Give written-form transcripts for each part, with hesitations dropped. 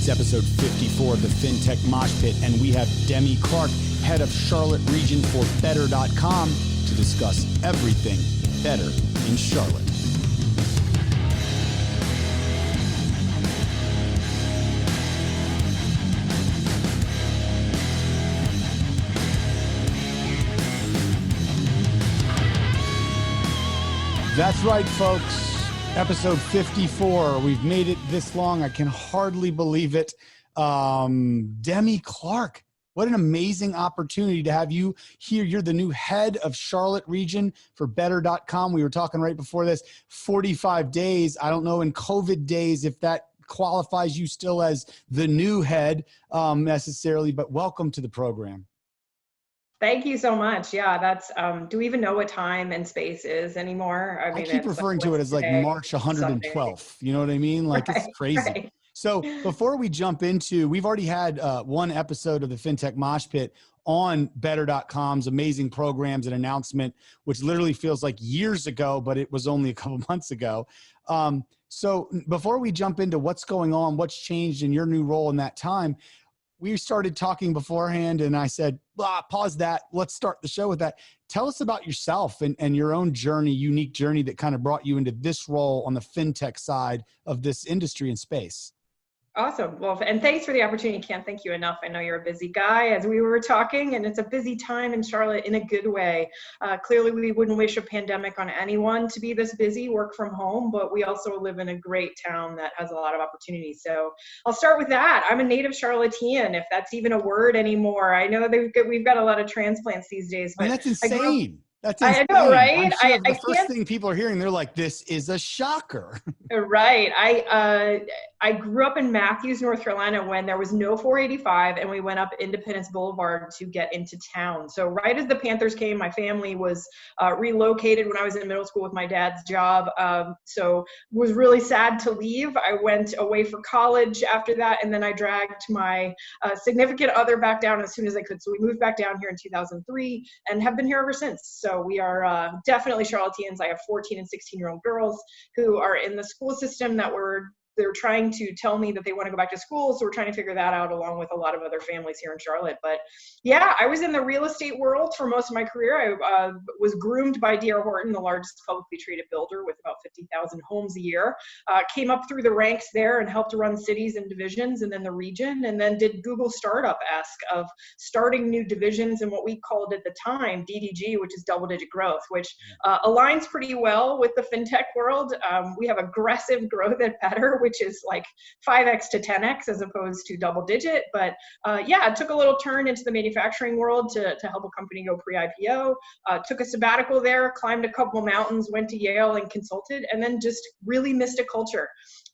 It's episode 54 of the FinTech Mosh Pit, and we have Demi Clark, head of Charlotte region for Better.com, to discuss everything better in Charlotte. That's right, folks. Episode 54. We've made it this long. I can hardly believe it. Demi Clark, what an amazing opportunity to have you here. You're the new head of Charlotte region for Better.com. We were talking right before this, 45 days. I don't know in COVID days if that qualifies you still as the new head necessarily, but welcome to the program. Thank you so much. Yeah, that's, do we even know what time and space is anymore? I keep referring to it as like March 112th. You know what I mean? Like it's crazy. Right. So before we jump into, we've already had one episode of the FinTech Mosh Pit on Better.com's amazing programs and announcement, which literally feels like years ago, but it was only a couple months ago. So before we jump into what's going on, what's changed in your new role in that time, we started talking beforehand and I said, pause that. Let's start the show with that. Tell us about yourself and your own journey, unique journey that kind of brought you into this role on the FinTech side of this industry and space. Awesome. Well, and thanks for the opportunity. Can't thank you enough. I know you're a busy guy, as we were talking, and it's a busy time in Charlotte in a good way. Clearly, we wouldn't wish a pandemic on anyone to be this busy, work from home, but we also live in a great town that has a lot of opportunities. So I'll start with that. I'm a native Charlottean, if that's even a word anymore. I know we've got a lot of transplants these days. But that's insane. That's insane. I know, right? I'm sure the first thing people are hearing, they're like, this is a shocker. Right. I grew up in Matthews, North Carolina, when there was no 485 and we went up Independence Boulevard to get into town. So right as the Panthers came, my family was relocated when I was in middle school with my dad's job. So was really sad to leave. I went away for college after that, and then I dragged my significant other back down as soon as I could. So we moved back down here in 2003 and have been here ever since. So we are definitely Charlotteans. I have 14 and 16-year-old girls who are in the school system that they're trying to tell me that they want to go back to school. So we're trying to figure that out along with a lot of other families here in Charlotte. But yeah, I was in the real estate world for most of my career. I was groomed by D.R. Horton, the largest publicly traded builder with about 50,000 homes a year. Came up through the ranks there and helped run cities and divisions and then the region, and then did Google startup-esque of starting new divisions and what we called at the time DDG, which is double-digit growth, which aligns pretty well with the fintech world. We have aggressive growth at Better, which is like 5x to 10x as opposed to double digit. But yeah, it took a little turn into the manufacturing world to help a company go pre-IPO. Took a sabbatical there, climbed a couple mountains, went to Yale and consulted, and then just really missed a culture.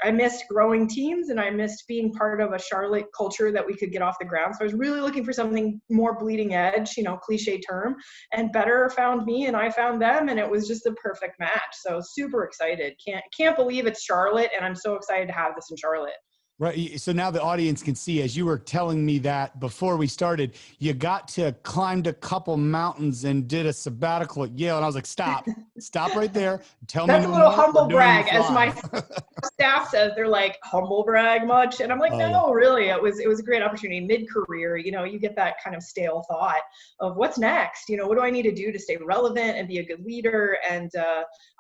I missed growing teams and I missed being part of a Charlotte culture that we could get off the ground. So I was really looking for something more bleeding edge, cliche term, and Better found me and I found them, and it was just the perfect match. So super excited. Can't believe it's Charlotte, and I'm so excited to have this in Charlotte. Right. So now the audience can see, as you were telling me that before we started, you got to climbed a couple mountains and did a sabbatical at Yale. And I was like, stop right there. Tell me. That's a little humble brag, as my staff says. They're like, humble brag much? And I'm like, no, really. It was a great opportunity. Mid-career, you get that kind of stale thought of what's next? What do I need to do to stay relevant and be a good leader? And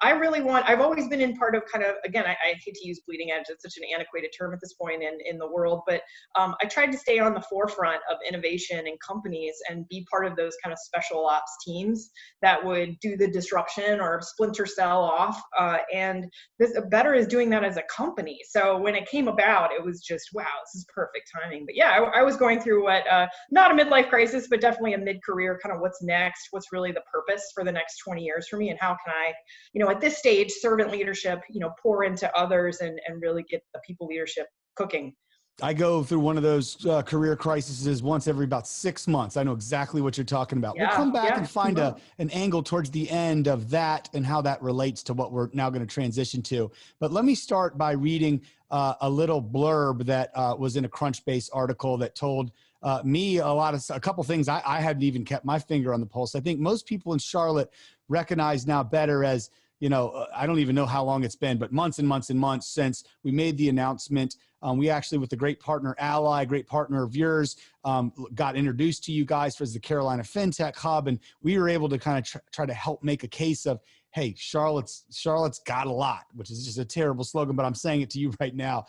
I've always been in part of kind of, again, I hate to use bleeding edge. It's such an antiquated term at this point in the world, but I tried to stay on the forefront of innovation in companies and be part of those kind of special ops teams that would do the disruption or splinter cell off. And Better is doing that as a company. So when it came about, it was just, wow, this is perfect timing. But yeah, I was going through what, not a midlife crisis, but definitely a mid-career kind of what's next, what's really the purpose for the next 20 years for me, and how can I, at this stage, servant leadership, pour into others and really get the people leadership cooking. I go through one of those career crises once every about 6 months. I know exactly what you're talking about. We'll come back and find an angle towards the end of that and how that relates to what we're now going to transition to. But let me start by reading a little blurb that was in a Crunchbase article that told me a couple things I hadn't even kept my finger on the pulse. I think most people in Charlotte recognize now Better as I don't even know how long it's been, but months and months and months since we made the announcement. We actually, with a great partner, Ally, great partner of yours, got introduced to you guys as the Carolina FinTech Hub. And we were able to kind of try to help make a case of, hey, Charlotte's got a lot, which is just a terrible slogan, but I'm saying it to you right now.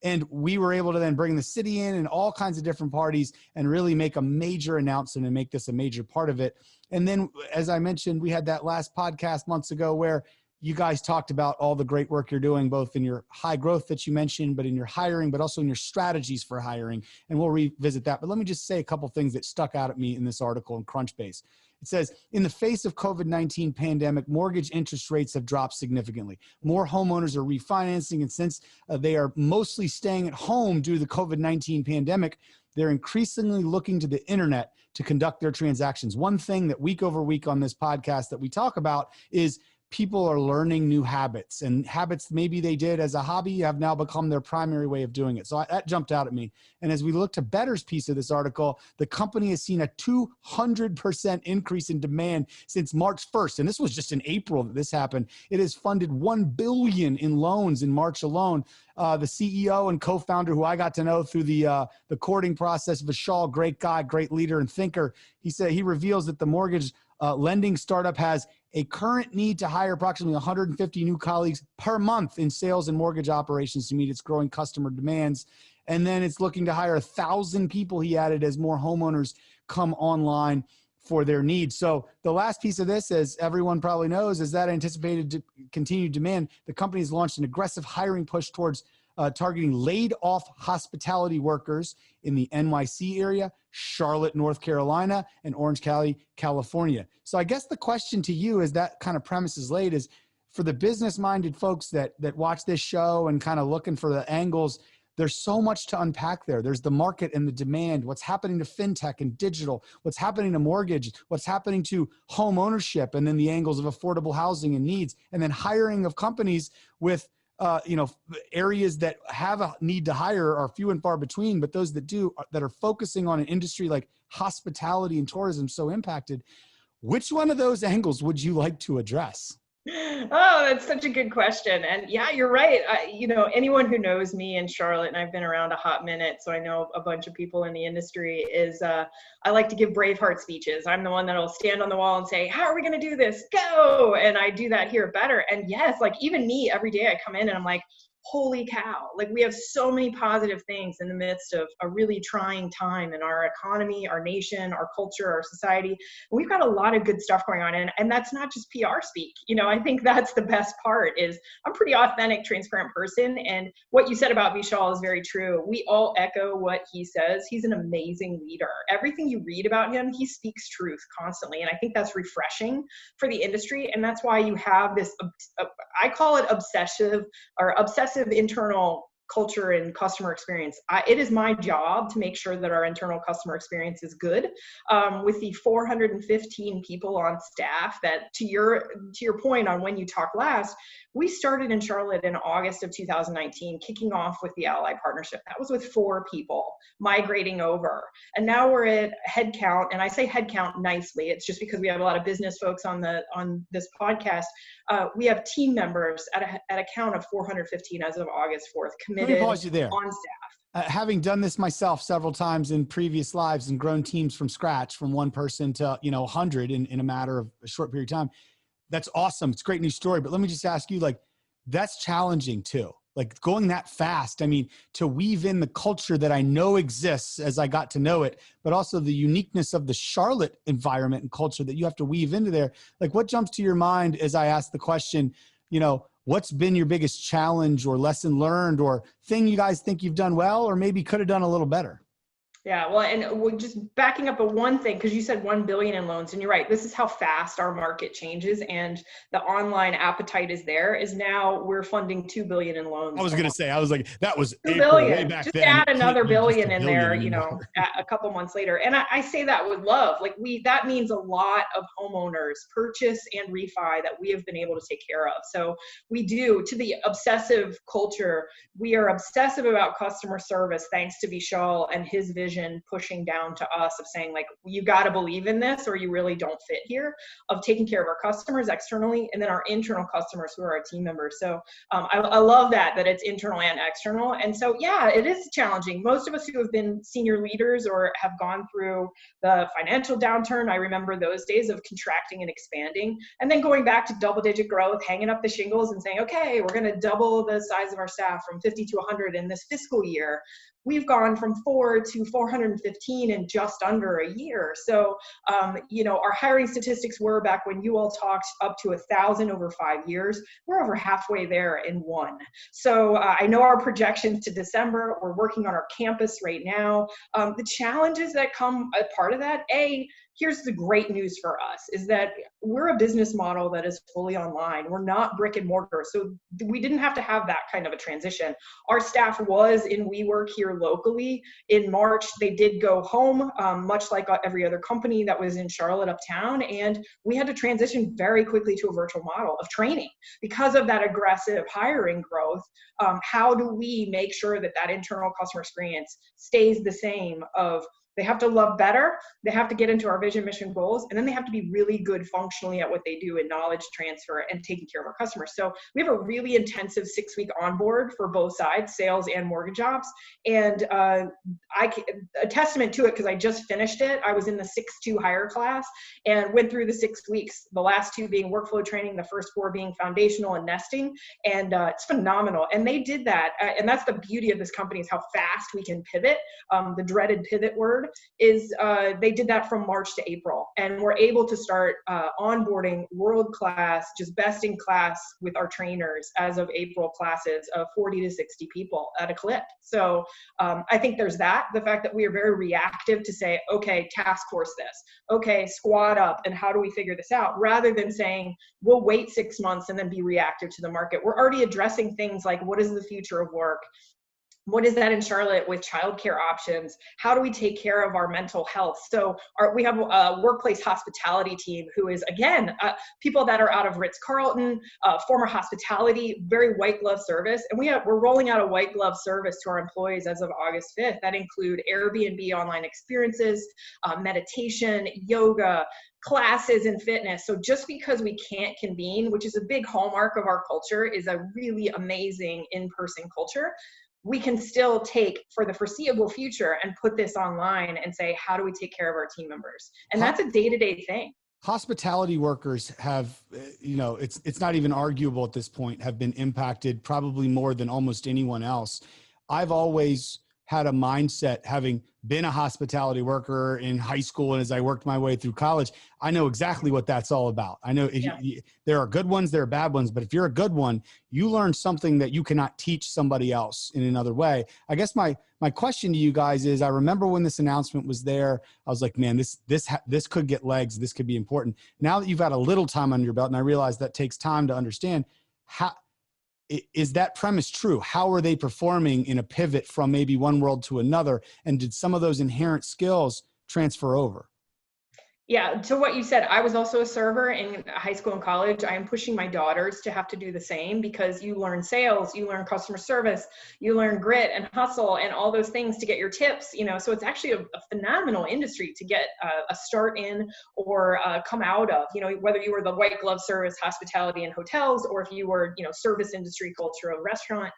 And we were able to then bring the city in and all kinds of different parties and really make a major announcement and make this a major part of it. And then, as I mentioned, we had that last podcast months ago where you guys talked about all the great work you're doing, both in your high growth that you mentioned, but in your hiring, but also in your strategies for hiring. And we'll revisit that. But let me just say a couple of things that stuck out at me in this article in Crunchbase. It says, in the face of COVID-19 pandemic, mortgage interest rates have dropped significantly. More homeowners are refinancing, and since they are mostly staying at home due to the COVID-19 pandemic, they're increasingly looking to the internet to conduct their transactions. One thing that week over week on this podcast that we talk about is people are learning new habits, and habits maybe they did as a hobby have now become their primary way of doing it. So that jumped out at me. And as we look to Better's piece of this article, the company has seen a 200% increase in demand since March 1st. And this was just in April that this happened. It has funded $1 billion in loans in March alone. The CEO and co-founder, who I got to know through the courting process, Vishal, great guy, great leader and thinker. He said he reveals that the mortgage lending startup has a current need to hire approximately 150 new colleagues per month in sales and mortgage operations to meet its growing customer demands. And then it's looking to hire 1,000 people, he added, as more homeowners come online for their needs. So the last piece of this, as everyone probably knows, is that anticipated continued demand. The company has launched an aggressive hiring push towards targeting laid off hospitality workers in the NYC area, Charlotte, North Carolina, and Orange County, California. So I guess the question to you, as that kind of premise is laid, is for the business-minded folks that watch this show and kind of looking for the angles, there's so much to unpack there. There's the market and the demand, what's happening to fintech and digital, what's happening to mortgage, what's happening to home ownership, and then the angles of affordable housing and needs, and then hiring of companies with areas that have a need to hire are few and far between, but those that do, that are focusing on an industry like hospitality and tourism so impacted. Which one of those angles would you like to address? Oh, that's such a good question. And yeah, you're right. Anyone who knows me in Charlotte, and I've been around a hot minute, so I know a bunch of people in the industry, is I like to give Braveheart speeches. I'm the one that'll stand on the wall and say, how are we going to do this? Go! And I do that here better. And yes, like even me, every day I come in and I'm like, holy cow, like we have so many positive things in the midst of a really trying time in our economy, our nation, our culture, our society. We've got a lot of good stuff going on. And that's not just PR speak. I think that's the best part is I'm a pretty authentic, transparent person. And what you said about Vishal is very true. We all echo what he says. He's an amazing leader. Everything you read about him, he speaks truth constantly. And I think that's refreshing for the industry. And that's why you have this, I call it obsessive internal culture and customer experience. It is my job to make sure that our internal customer experience is good. With the 415 people on staff, that to your point on when you talked last, we started in Charlotte in August of 2019, kicking off with the Ally partnership. That was with 4 people migrating over. And now we're at headcount, and I say headcount nicely. It's just because we have a lot of business folks on this podcast. We have team members at a count of 415 as of August 4th, committed. Let me pause you there. On staff. Having done this myself several times in previous lives and grown teams from scratch, from 1 person to 100 in a matter of a short period of time, that's awesome. It's a great news story. But let me just ask you, like, that's challenging too. Like going that fast, I mean, to weave in the culture that I know exists as I got to know it, but also the uniqueness of the Charlotte environment and culture that you have to weave into there. Like, what jumps to your mind as I ask the question, what's been your biggest challenge or lesson learned or thing you guys think you've done well, or maybe could have done a little better? Yeah, well, and we're just backing up one thing, because you said 1 billion in loans, and you're right. This is how fast our market changes, and the online appetite is there. Is now we're funding 2 billion in loans. I was going to say, that was 2 April, billion. way back just then. add another billion in there, anymore. a couple months later. And I say that with love. Like that means a lot of homeowners purchase and refi that we have been able to take care of. So we do, to the obsessive culture, we are obsessive about customer service, thanks to Vishal and his vision vision pushing down to us of saying like, you got to believe in this or you really don't fit here, of taking care of our customers externally and then our internal customers who are our team members. So I love that it's internal and external. And so, yeah, it is challenging. Most of us who have been senior leaders or have gone through the financial downturn, I remember those days of contracting and expanding and then going back to double-digit growth, hanging up the shingles and saying, okay, we're going to double the size of our staff from 50 to 100 in this fiscal year. We've gone from 4 to 415 in just under a year. So, our hiring statistics were back when you all talked up to 1,000 over 5 years. We're over halfway there in 1. So I know our projections to December, we're working on our campus right now. The challenges that come a part of that, here's the great news for us is that we're a business model that is fully online. We're not brick and mortar. So we didn't have to have that kind of a transition. Our staff was in WeWork here locally. In March, they did go home, much like every other company that was in Charlotte uptown. And we had to transition very quickly to a virtual model of training because of that aggressive hiring growth. How do we make sure that internal customer experience stays the same of they have to love better, they have to get into our vision, mission, goals, and then they have to be really good functionally at what they do in knowledge transfer and taking care of our customers. So we have a really intensive 6-week onboard for both sides, sales and mortgage ops. And a testament to it, because I just finished it. I was in the 6-2 hire class and went through the 6 weeks, the last 2 being workflow training, the first 4 being foundational and nesting. And it's phenomenal. And they did that. And that's the beauty of this company is how fast we can pivot. The dreaded pivot word is they did that from March to April, and we're able to start onboarding world-class, just best in class with our trainers as of April classes of 40 to 60 people at a clip. So I think there's the fact that we are very reactive to say, okay, task force this, okay, squad up, and how do we figure this out? Rather than saying, we'll wait 6 months and then be reactive to the market. We're already addressing things like, what is the future of work? What is that in Charlotte with childcare options? How do we take care of our mental health? So we have a workplace hospitality team who is, again, people that are out of Ritz-Carlton, former hospitality, very white glove service. And we're rolling out a white glove service to our employees as of August 5th. That include Airbnb online experiences, meditation, yoga, classes and fitness. So just because we can't convene, which is a big hallmark of our culture, is a really amazing in-person culture, we can still take for the foreseeable future and put this online and say, how do we take care of our team members? And that's a day-to-day thing. Hospitality workers have, it's not even arguable at this point, have been impacted probably more than almost anyone else. I've always had a mindset, having been a hospitality worker in high school and as I worked my way through college, I know exactly what that's all about. I know there are good ones, there are bad ones, but if you're a good one, you learn something that you cannot teach somebody else in another way. I guess my question to you guys is, I remember when this announcement was there, I was like, man, this could get legs. This could be important. Now that you've got a little time under your belt, and I realize that takes time to understand, how is that premise true? How are they performing in a pivot from maybe one world to another? And did some of those inherent skills transfer over? Yeah, to what you said, I was also a server in high school and college. I am pushing my daughters to have to do the same because you learn sales, you learn customer service, you learn grit and hustle and all those things to get your tips, so it's actually a phenomenal industry to get a start in or come out of, whether you were the white glove service, hospitality and hotels, or if you were, service industry, culture, a restaurant.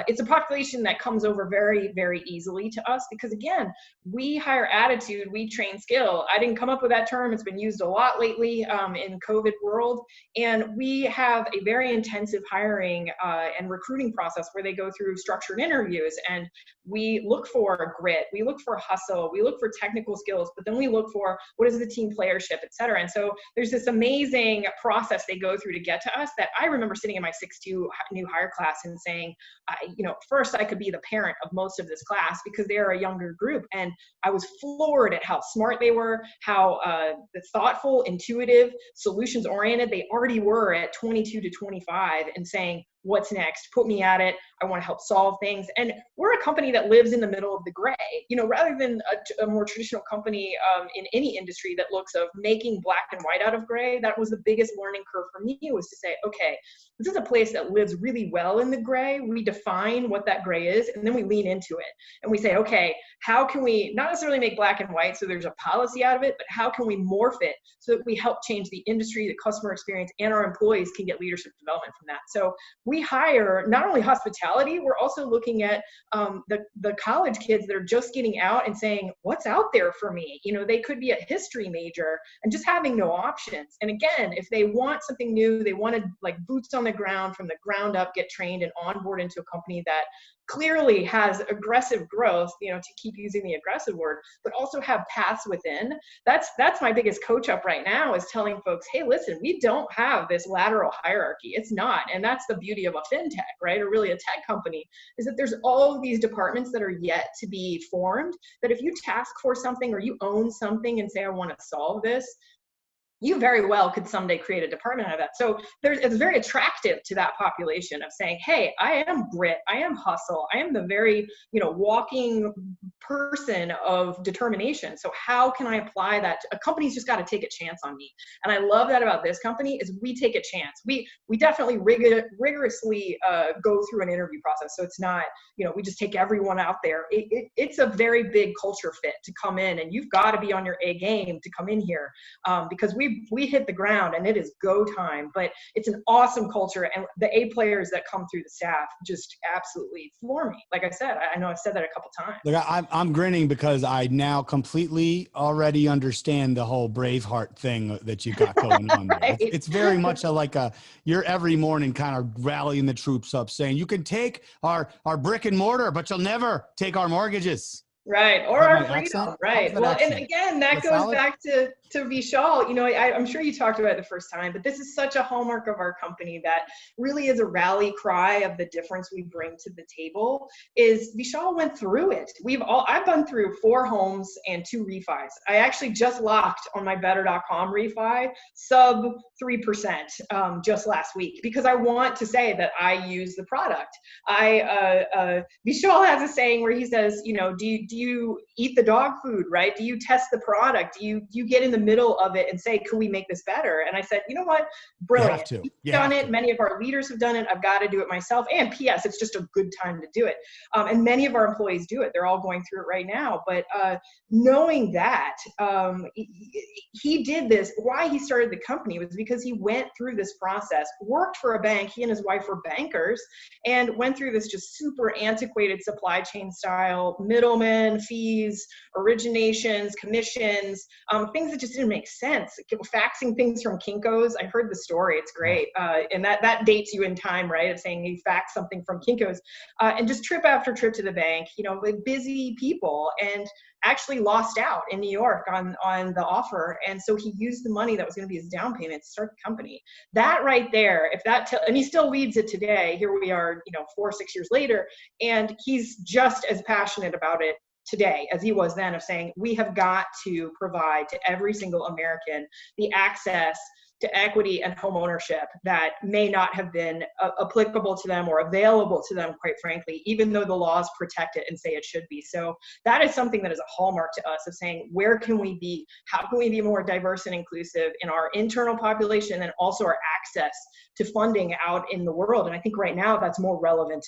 It's a population that comes over very, very easily to us because, again, we hire attitude, we train skill. I didn't come up with that term. It's been used a lot lately in COVID world. And we have a very intensive hiring and recruiting process where they go through structured interviews and we look for grit, we look for hustle, we look for technical skills, but then we look for what is the team playership, et cetera. And so there's this amazing process they go through to get to us that I remember sitting in my 6-2 new hire class and saying, first I could be the parent of most of this class because they are a younger group. And I was floored at how smart they were, how the thoughtful, intuitive, solutions oriented they already were at 22 to 25 and saying, what's next? Put me at it. I want to help solve things. And we're a company that lives in the middle of the gray, rather than a more traditional company in any industry that looks of making black and white out of gray. That was the biggest learning curve for me, was to say, okay, this is a place that lives really well in the gray. We define what that gray is, and then we lean into it. And we say, okay, how can we not necessarily make black and white so there's a policy out of it, but how can we morph it so that we help change the industry, the customer experience, and our employees can get leadership development from that. So we hire not only hospitality, we're also looking at the college kids that are just getting out and saying, what's out there for me? They could be a history major and just having no options. And again, if they want something new, they want to like boots on the ground from the ground up, get trained and onboard into a company that clearly has aggressive growth, to keep using the aggressive word, but also have paths within. That's my biggest coach up right now, is telling folks, hey, listen, we don't have this lateral hierarchy. It's not. And that's the beauty of a fintech, right? Or really a tech company, is that there's all of these departments that are yet to be formed, that if you task for something or you own something and say, I want to solve this, you very well could someday create a department out of that. So it's very attractive to that population of saying, hey, I am grit, I am hustle, I am the very, walking person of determination. So how can I apply that? A company's just got to take a chance on me. And I love that about this company, is we take a chance. We definitely rigorously go through an interview process. So it's not, we just take everyone out there. It's a very big culture fit to come in, and you've got to be on your A game to come in here, because we hit the ground and it is go time. But it's an awesome culture, and the A players that come through the staff just absolutely floor me. Like I said, I know I've said that a couple times. Look, I'm grinning because I now completely already understand the whole Braveheart thing that you got going on there. Right. It's very much you're every morning kind of rallying the troops up, saying you can take our brick and mortar, but you'll never take our mortgages. Right. Or our freedom. Accent? Right. Well, accent? And again, that goes solid? Back to Vishal. I'm sure you talked about it the first time, but this is such a hallmark of our company that really is a rally cry of the difference we bring to the table. Is Vishal went through it. I've gone through 4 homes and 2 refis. I actually just locked on my better.com refi sub 3% just last week, because I want to say that I use the product. Vishal has a saying where he says, do you eat the dog food, right? Do you test the product? Do you get in the middle of it and say, can we make this better? And I said, you know what? Brilliant. You've done it. Many of our leaders have done it. I've got to do it myself. And P.S., it's just a good time to do it. And many of our employees do it. They're all going through it right now. But knowing that he did this, why he started the company was because he went through this process, worked for a bank. He and his wife were bankers, and went through this just super antiquated supply chain style, middlemen, fees, originations, commissions, things that just didn't make sense. Faxing things from Kinko's. I heard the story. It's great. And that dates you in time, right? Of saying you fax something from Kinko's, and just trip after trip to the bank, with busy people, and actually lost out in New York on the offer. And so he used the money that was going to be his down payment to start the company. That right there, and he still leads it today. Here we are, 4 or 6 years later, and he's just as passionate about it today as he was then, of saying, we have got to provide to every single American the access to equity and home ownership that may not have been applicable to them or available to them, quite frankly, even though the laws protect it and say it should be. So that is something that is a hallmark to us, of saying, where can we be? How can we be more diverse and inclusive in our internal population, and then also our access to funding out in the world? And I think right now that's more relevant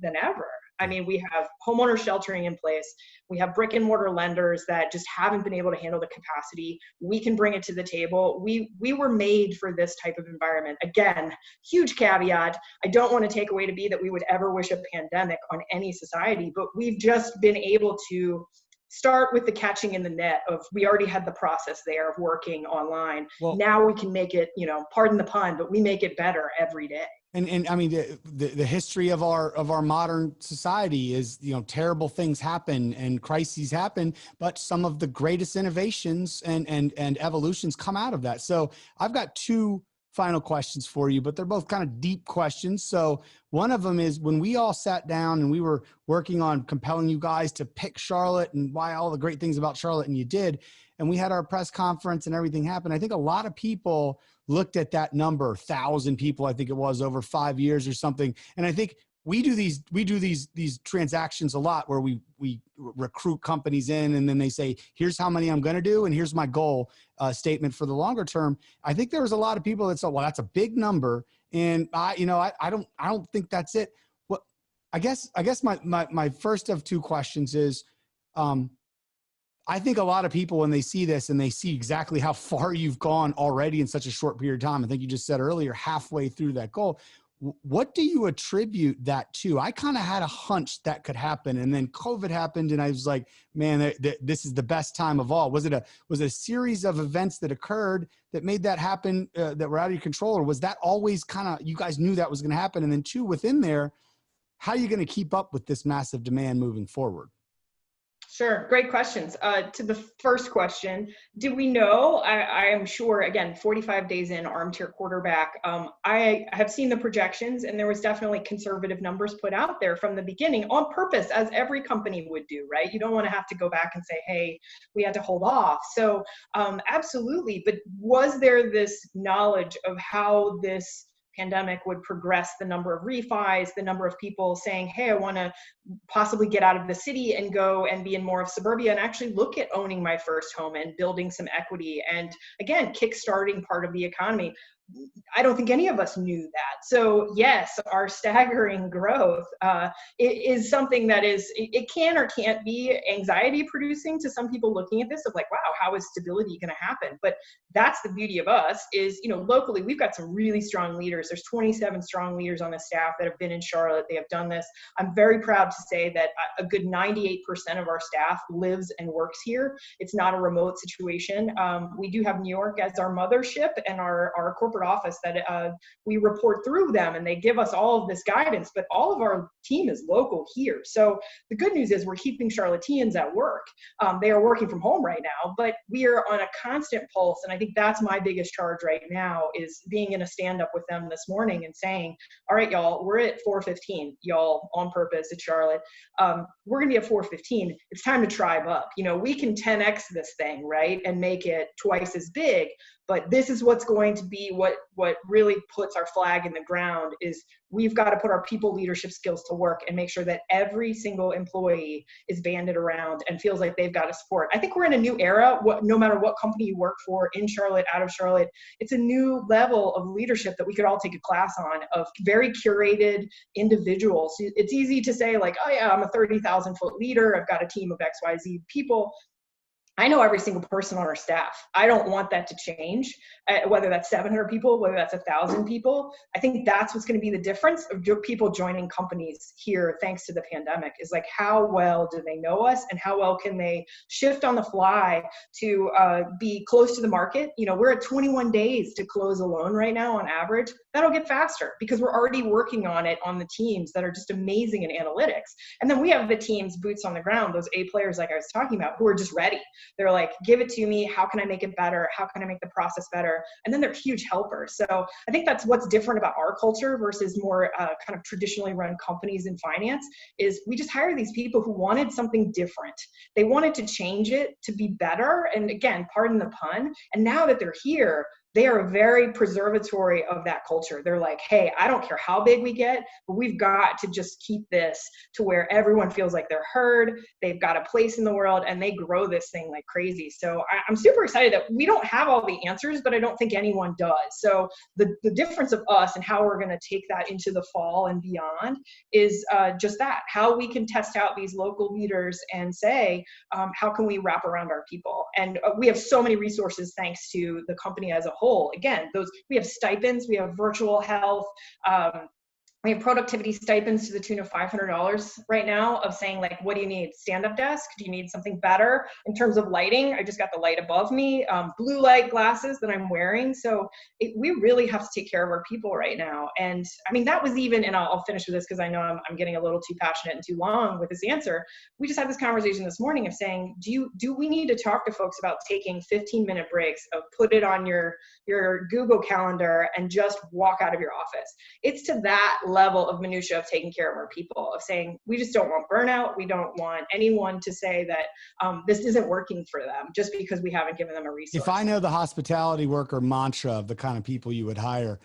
than ever. I mean, we have homeowner sheltering in place. We have brick and mortar lenders that just haven't been able to handle the capacity. We can bring it to the table. We were made for this type of environment. Again, huge caveat. I don't want to take away to be that we would ever wish a pandemic on any society, but we've just been able to start with the catching in the net of, we already had the process there of working online. Well, now we can make it, pardon the pun, but we make it better every day. And I mean, the history of our modern society is, terrible things happen and crises happen, but some of the greatest innovations and evolutions come out of that. So I've got 2 final questions for you, but they're both kind of deep questions. So one of them is, when we all sat down and we were working on compelling you guys to pick Charlotte and why all the great things about Charlotte, and you did, and we had our press conference and everything happened, I think a lot of people looked at that number, 1,000 people, I think it was, over 5 years or something. And I think we do these transactions a lot where we recruit companies in, and then they say, here's how many I'm going to do, and here's my goal statement for the longer term. I think there was a lot of people that said, well, that's a big number, and I don't think that's it. What I guess my first of two questions is, I think a lot of people, when they see this and they see exactly how far you've gone already in such a short period of time, I think you just said earlier, halfway through that goal. What do you attribute that to? I kind of had a hunch that could happen, and then COVID happened, and I was like, man, this is the best time of all. Was it a series of events that occurred that made that happen, that were out of your control, or was that always kind of, you guys knew that was going to happen? And then two, within there, how are you going to keep up with this massive demand moving forward? Sure. Great questions. To the first question, do we know? I am sure, again, 45 days in, armchair quarterback, I have seen the projections, and there was definitely conservative numbers put out there from the beginning on purpose, as every company would do, right? You don't want to have to go back and say, hey, we had to hold off. So absolutely. But was there this knowledge of how this pandemic would progress the number of refis, the number of people saying, hey, I want to possibly get out of the city and go and be in more of suburbia and actually look at owning my first home and building some equity and, again, kickstarting part of the economy? I don't think any of us knew that. So yes, our staggering growth is something that it can or can't be anxiety producing to some people looking at this, of like, wow, how is stability going to happen? But that's the beauty of us is, locally, we've got some really strong leaders. There's 27 strong leaders on the staff that have been in Charlotte. They have done this. I'm very proud to say that a good 98% of our staff lives and works here. It's not a remote situation. We do have New York as our mothership and our corporate office that we report through them, and they give us all of this guidance, but all of our team is local here. So the good news is we're keeping Charlotteans at work. They are working from home right now, but we are on a constant pulse, and I think that's my biggest charge right now, is being in a stand-up with them this morning and saying, all right, y'all, we're at 415, y'all, on purpose at Charlotte. We're gonna be at 415. It's time to tribe up. We can 10x this thing, right, and make it twice as big. But this is what's going to be what really puts our flag in the ground, is we've got to put our people leadership skills to work and make sure that every single employee is banded around and feels like they've got a support. I think we're in a new era, no matter what company you work for, in Charlotte, out of Charlotte, it's a new level of leadership that we could all take a class on, of very curated individuals. It's easy to say like, oh yeah, I'm a 30,000 foot leader, I've got a team of XYZ people. I know every single person on our staff. I don't want that to change, whether that's 700 people, whether that's 1,000 people. I think that's what's going to be the difference of people joining companies here thanks to the pandemic, is like, how well do they know us, and how well can they shift on the fly to be close to the market? We're at 21 days to close a loan right now on average. That'll get faster because we're already working on it on the teams that are just amazing in analytics. And then we have the teams, boots on the ground, those A players like I was talking about, who are just ready. They're like, give it to me. How can I make it better? How can I make the process better? And then they're huge helpers. So I think that's what's different about our culture versus more kind of traditionally run companies in finance, is we just hire these people who wanted something different. They wanted to change it to be better. And again, pardon the pun. And now that they're here, they are very preservatory of that culture. They're like, hey, I don't care how big we get, but we've got to just keep this to where everyone feels like they're heard, they've got a place in the world, and they grow this thing like crazy. So I'm super excited that we don't have all the answers, but I don't think anyone does. So the difference of us and how we're gonna take that into the fall and beyond is just that, how we can test out these local leaders and say, how can we wrap around our people? And we have so many resources thanks to the company as a whole. Again, we have stipends, we have virtual health, We have productivity stipends to the tune of $500 right now of saying like, what do you need? Stand-up desk? Do you need something better in terms of lighting? I just got the light above me, blue light glasses that I'm wearing. So we really have to take care of our people right now. And I mean, that was even, and I'll finish with this because I know I'm getting a little too passionate and too long with this answer. We just had this conversation this morning of saying, do we need to talk to folks about taking 15-minute breaks of put it on your Google Calendar and just walk out of your office? It's to that level of minutia of taking care of our people, of saying we just don't want burnout. We don't want anyone to say that this isn't working for them just because we haven't given them a resource. If I know the hospitality worker mantra of the kind of people you would hire,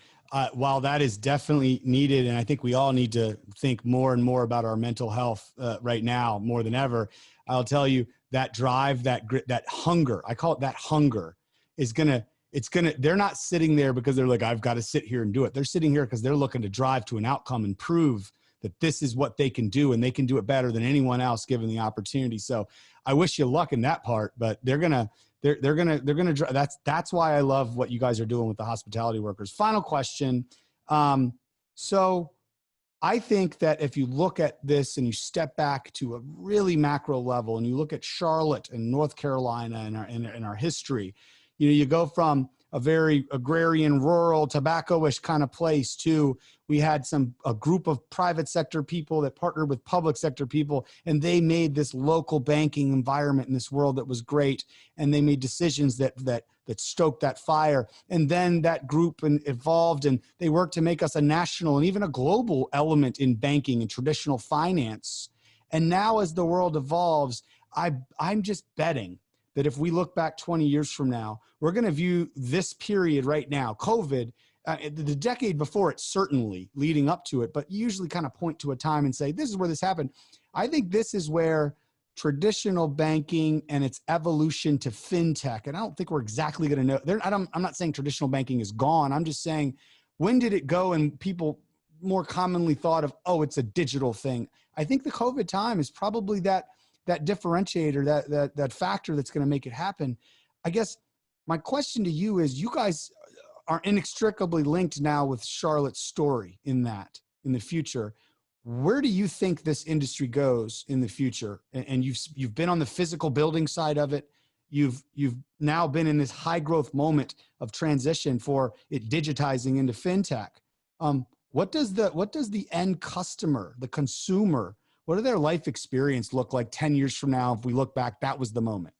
while that is definitely needed, and I think we all need to think more and more about our mental health right now more than ever, I'll tell you that drive, that grit, that hunger, I call it that hunger, is they're not sitting there because they're like, I've got to sit here and do it. They're sitting here because they're looking to drive to an outcome and prove that this is what they can do, and they can do it better than anyone else given the opportunity. So I wish you luck in that part, but they're gonna that's why I love what you guys are doing with the hospitality workers. Final question. So I think that if you look at this and you step back to a really macro level and you look at Charlotte and North Carolina and our history, you go from a very agrarian, rural, tobacco-ish kind of place to we had a group of private sector people that partnered with public sector people, and they made this local banking environment in this world that was great, and they made decisions that stoked that fire. And then that group evolved, and they worked to make us a national and even a global element in banking and traditional finance. And now as the world evolves, I'm just betting that if we look back 20 years from now, we're going to view this period right now, COVID, the decade before it, certainly leading up to it, but usually kind of point to a time and say, this is where this happened. I think this is where traditional banking and its evolution to fintech, and I don't think we're exactly going to know. I'm not saying traditional banking is gone. I'm just saying, when did it go and people more commonly thought of, oh, it's a digital thing? I think the COVID time is probably that differentiator, that factor that's going to make it happen. I guess my question to you is, you guys are inextricably linked now with Charlotte's story in the future. Where do you think this industry goes in the future? And you've been on the physical building side of it. You've now been in this high growth moment of transition for it digitizing into fintech. What does the end customer, the consumer, what do their life experience look like 10 years from now? If we look back, that was the moment.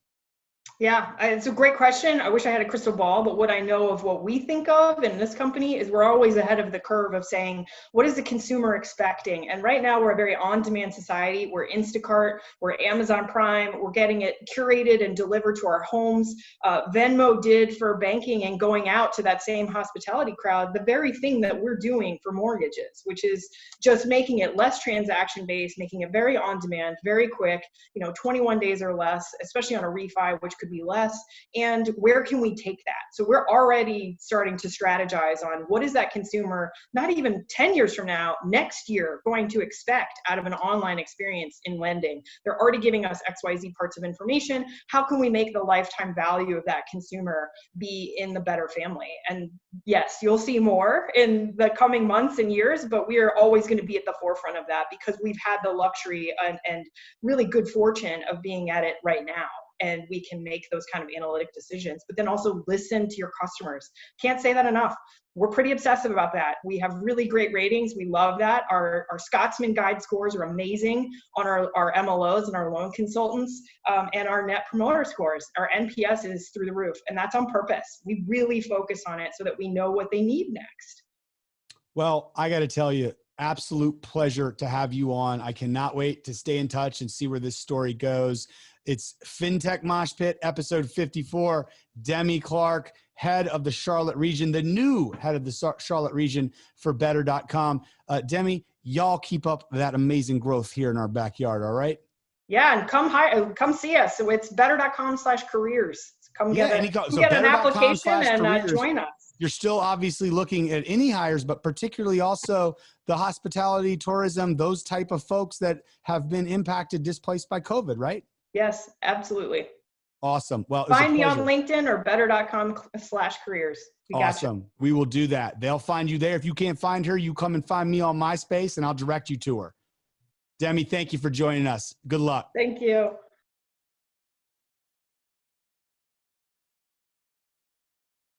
Yeah, it's a great question. I wish I had a crystal ball, but what I know of what we think of in this company is we're always ahead of the curve of saying, what is the consumer expecting? And right now we're a very on-demand society. We're Instacart, we're Amazon Prime, we're getting it curated and delivered to our homes. Venmo did for banking and going out to that same hospitality crowd, the very thing that we're doing for mortgages, which is just making it less transaction-based, making it very on-demand, very quick, 21 days or less, especially on a refi, which could be less. And where can we take that? So we're already starting to strategize on what is that consumer, not even 10 years from now, next year, going to expect out of an online experience in lending. They're already giving us XYZ parts of information. How can we make the lifetime value of that consumer be in the better family? And yes, you'll see more in the coming months and years, but we are always going to be at the forefront of that because we've had the luxury and really good fortune of being at it right now. And we can make those kind of analytic decisions, but then also listen to your customers. Can't say that enough. We're pretty obsessive about that. We have really great ratings. We love that. Our Scotsman Guide scores are amazing on our MLOs and our loan consultants, and our net promoter scores. Our NPS is through the roof, and that's on purpose. We really focus on it so that we know what they need next. Well, I got to tell you, absolute pleasure to have you on. I cannot wait to stay in touch and see where this story goes. It's FinTech Mosh Pit, episode 54. Demi Clark, head of the Charlotte region, the new head of the Charlotte region for better.com. Demi, y'all keep up that amazing growth here in our backyard, all right? Yeah, and come see us. So it's better.com/careers. Come get an application and join us. You're still obviously looking at any hires, but particularly also the hospitality, tourism, those type of folks that have been impacted, displaced by COVID, right? Yes, absolutely. Awesome. Well, find me on LinkedIn or better.com/careers. Awesome. We will do that. They'll find you there. If you can't find her, you come and find me on MySpace and I'll direct you to her. Demi, thank you for joining us. Good luck. Thank you.